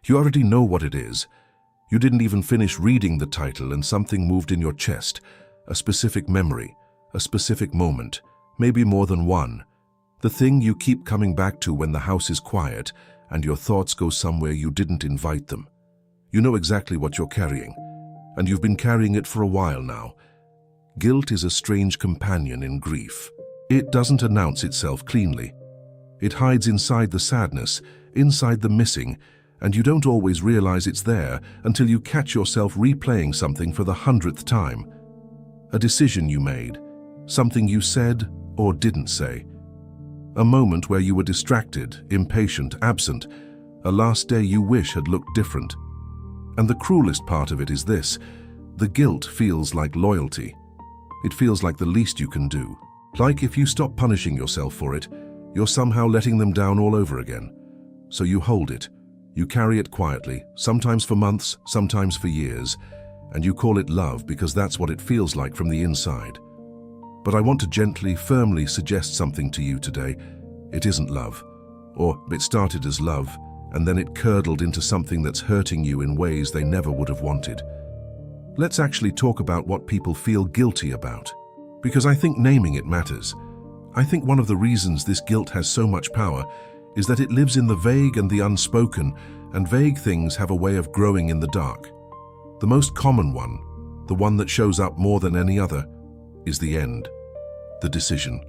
You already know what it is. You didn't even finish reading the title and something moved in your chest, a specific memory, a specific moment, maybe more than one. The thing you keep coming back to when the house is quiet and your thoughts go somewhere you didn't invite them. You know exactly what you're carrying, and you've been carrying it for a while now. Guilt is a strange companion in grief. It doesn't announce itself cleanly. It hides inside the sadness, inside the missing, and you don't always realize it's there until you catch yourself replaying something for the 100th time. A decision you made, something you said or didn't say. A moment where you were distracted, impatient, absent, a last day you wish had looked different. And the cruelest part of it is this: the guilt feels like loyalty. It feels like the least you can do. Like if you stop punishing yourself for it, you're somehow letting them down all over again. So you hold it. You carry it quietly, sometimes for months, sometimes for years, and you call it love because that's what it feels like from the inside. But I want to gently, firmly suggest something to you today. It isn't love. Or it started as love, and then it curdled into something that's hurting you in ways they never would have wanted. Let's actually talk about what people feel guilty about, because I think naming it matters. I think one of the reasons this guilt has so much power is that it lives in the vague and the unspoken, and vague things have a way of growing in the dark. The most common one, the one that shows up more than any other, is the end. The decision.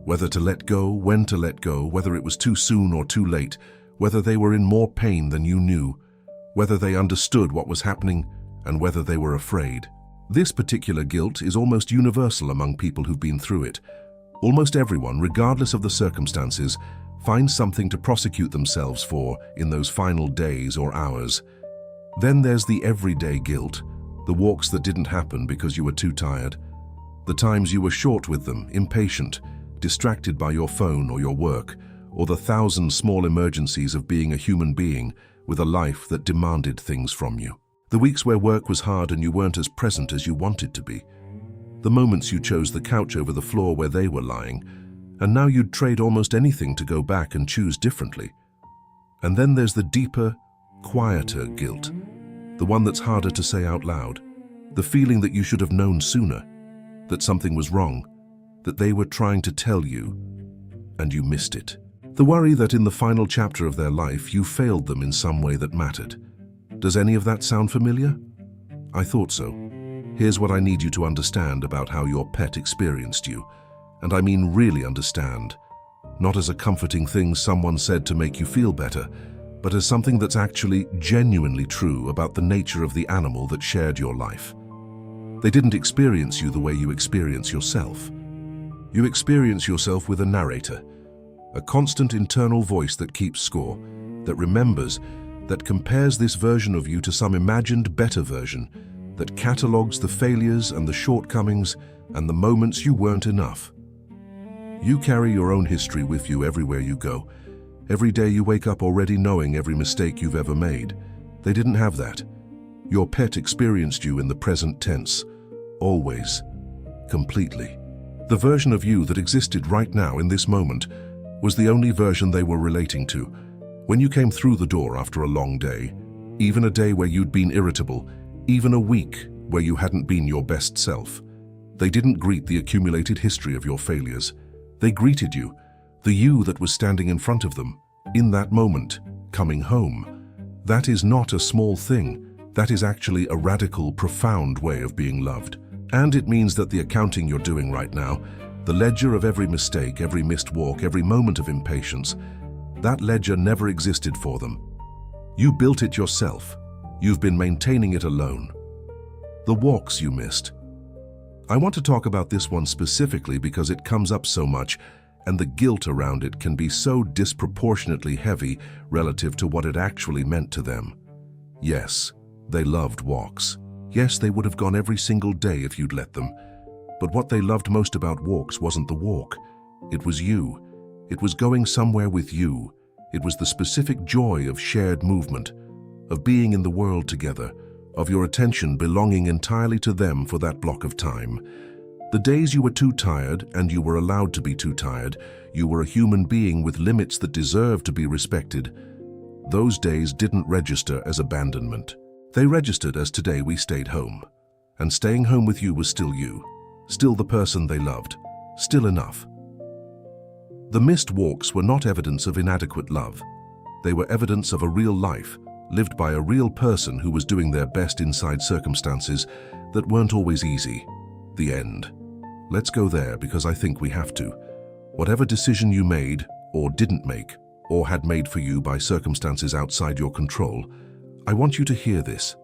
Whether to let go, when to let go, whether it was too soon or too late, whether they were in more pain than you knew, whether they understood what was happening, and whether they were afraid. This particular guilt is almost universal among people who've been through it. Almost everyone, regardless of the circumstances, finds something to prosecute themselves for in those final days or hours. Then there's the everyday guilt, the walks that didn't happen because you were too tired, the times you were short with them, impatient, distracted by your phone or your work, or the 1,000 small emergencies of being a human being with a life that demanded things from you. The weeks where work was hard and you weren't as present as you wanted to be. The moments you chose the couch over the floor where they were lying, and now you'd trade almost anything to go back and choose differently. And then there's the deeper, quieter guilt, the one that's harder to say out loud, the feeling that you should have known sooner, that something was wrong, that they were trying to tell you, and you missed it. The worry that in the final chapter of their life you failed them in some way that mattered. Does any of that sound familiar? I thought so. Here's what I need you to understand about how your pet experienced you. And I mean really understand. Not as a comforting thing someone said to make you feel better, but as something that's actually genuinely true about the nature of the animal that shared your life. They didn't experience you the way you experience yourself. You experience yourself with a narrator, a constant internal voice that keeps score, that remembers, that compares this version of you to some imagined better version, that catalogues the failures and the shortcomings and the moments you weren't enough. You carry your own history with you everywhere you go. Every day you wake up already knowing every mistake you've ever made. They didn't have that. Your pet experienced you in the present tense, always, completely. The version of you that existed right now in this moment was the only version they were relating to. When you came through the door after a long day, even a day where you'd been irritable, even a week where you hadn't been your best self, they didn't greet the accumulated history of your failures. They greeted you, the you that was standing in front of them, in that moment, coming home. That is not a small thing. That is actually a radical, profound way of being loved. And it means that the accounting you're doing right now, the ledger of every mistake, every missed walk, every moment of impatience, that ledger never existed for them. You built it yourself. You've been maintaining it alone. The walks you missed. I want to talk about this one specifically because it comes up so much, and the guilt around it can be so disproportionately heavy relative to what it actually meant to them. Yes, they loved walks. Yes, they would have gone every single day if you'd let them. But what they loved most about walks wasn't the walk. It was you. It was going somewhere with you. It was the specific joy of shared movement, of being in the world together, of your attention belonging entirely to them for that block of time. The days you were too tired, and you were allowed to be too tired, you were a human being with limits that deserved to be respected. those days didn't register as abandonment. They registered as today we stayed home. And staying home with you was still you, still the person they loved, still enough. The missed walks were not evidence of inadequate love. They were evidence of a real life, lived by a real person who was doing their best inside circumstances that weren't always easy. The end. Let's go there because I think we have to. Whatever decision you made, or didn't make, or had made for you by circumstances outside your control, I want you to hear this.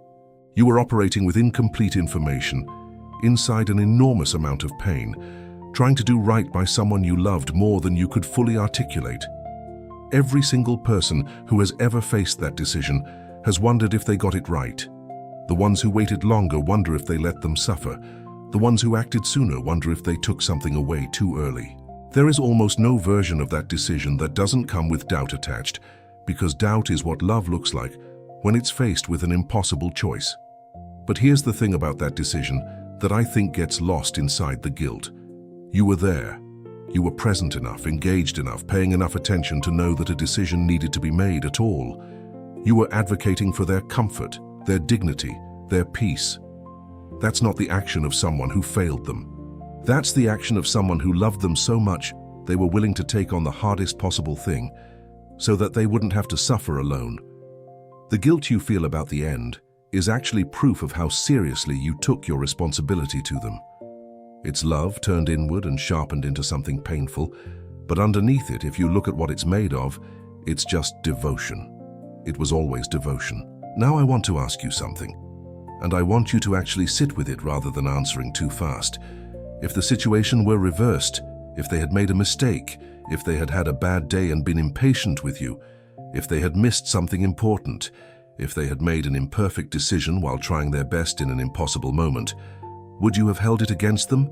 You were operating with incomplete information, inside an enormous amount of pain, trying to do right by someone you loved more than you could fully articulate. Every single person who has ever faced that decision has wondered if they got it right. The ones who waited longer wonder if they let them suffer. The ones who acted sooner wonder if they took something away too early. There is almost no version of that decision that doesn't come with doubt attached, because doubt is what love looks like when it's faced with an impossible choice. But here's the thing about that decision that I think gets lost inside the guilt. You were there. You were present enough, engaged enough, paying enough attention to know that a decision needed to be made at all. You were advocating for their comfort, their dignity, their peace. That's not the action of someone who failed them. That's the action of someone who loved them so much they were willing to take on the hardest possible thing so that they wouldn't have to suffer alone. The guilt you feel about the end is actually proof of how seriously you took your responsibility to them. It's love turned inward and sharpened into something painful, but underneath it, if you look at what it's made of, it's just devotion. It was always devotion. Now I want to ask you something, and I want you to actually sit with it rather than answering too fast. If the situation were reversed, if they had made a mistake, if they had had a bad day and been impatient with you, if they had missed something important, if they had made an imperfect decision while trying their best in an impossible moment, would you have held it against them?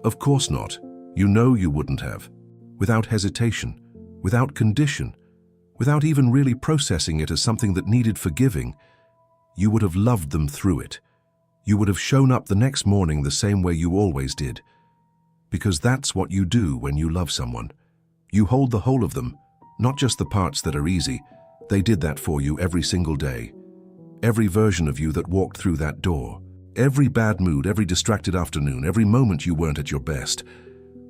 Of course not. You know you wouldn't have. Without hesitation, without condition, without even really processing it as something that needed forgiving, you would have loved them through it. You would have shown up the next morning the same way you always did. Because that's what you do when you love someone. You hold the whole of them, not just the parts that are easy. They did that for you every single day. Every version of you that walked through that door. Every bad mood, every distracted afternoon, every moment you weren't at your best.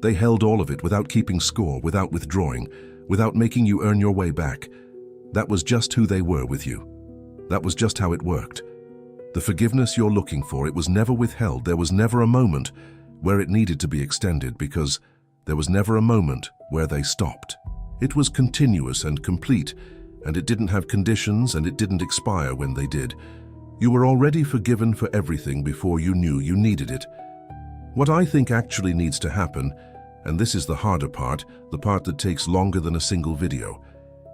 They held all of it without keeping score, without withdrawing, without making you earn your way back. That was just who they were with you. That was just how it worked. The forgiveness you're looking for, it was never withheld. There was never a moment where it needed to be extended because there was never a moment where they stopped. It was continuous and complete, and it didn't have conditions and it didn't expire when they did. You were already forgiven for everything before you knew you needed it. What I think actually needs to happen, and this is the harder part, the part that takes longer than a single video,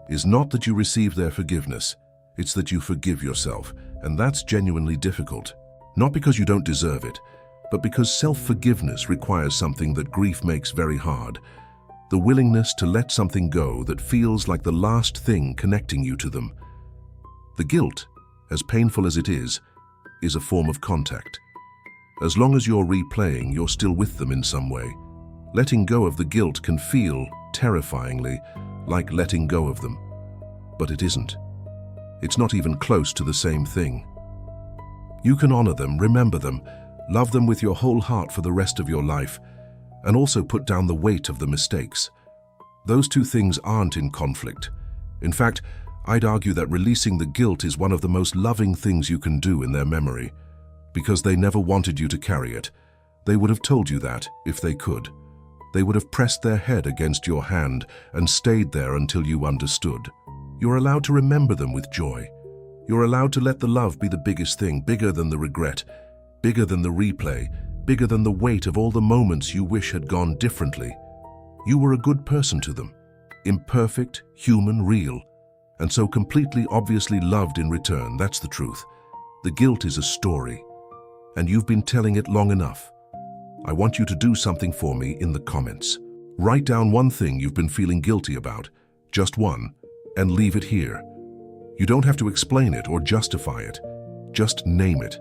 is not that you receive their forgiveness. It's that you forgive yourself, and that's genuinely difficult. Not because you don't deserve it, but because self-forgiveness requires something that grief makes very hard. The willingness to let something go that feels like the last thing connecting you to them. The guilt, as painful as it is a form of contact. As long as you're replaying, you're still with them in some way. Letting go of the guilt can feel, terrifyingly, like letting go of them. But it isn't. It's not even close to the same thing. You can honor them, remember them, love them with your whole heart for the rest of your life, and also put down the weight of the mistakes. Those two things aren't in conflict. In fact, I'd argue that releasing the guilt is one of the most loving things you can do in their memory, because they never wanted you to carry it. They would have told you that, if they could. They would have pressed their head against your hand and stayed there until you understood. You're allowed to remember them with joy. You're allowed to let the love be the biggest thing, bigger than the regret, bigger than the replay, bigger than the weight of all the moments you wish had gone differently. You were a good person to them, imperfect, human, real, and so completely obviously loved in return. That's the truth. The guilt is a story, and you've been telling it long enough. I want you to do something for me in the comments. Write down one thing you've been feeling guilty about, just one, and leave it here. You don't have to explain it or justify it. Just name it.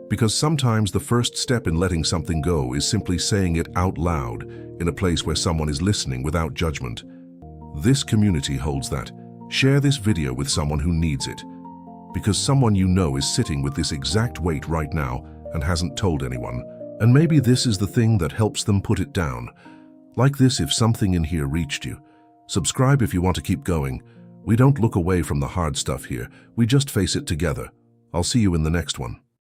Because sometimes the first step in letting something go is simply saying it out loud in a place where someone is listening without judgment. This community holds that, Share this video with someone who needs it, because someone you know is sitting with this exact weight right now and hasn't told anyone. And maybe this is the thing that helps them put it down. Like this if something in here reached you. Subscribe if you want to keep going. We don't look away from the hard stuff here. We just face it together. I'll see you in the next one.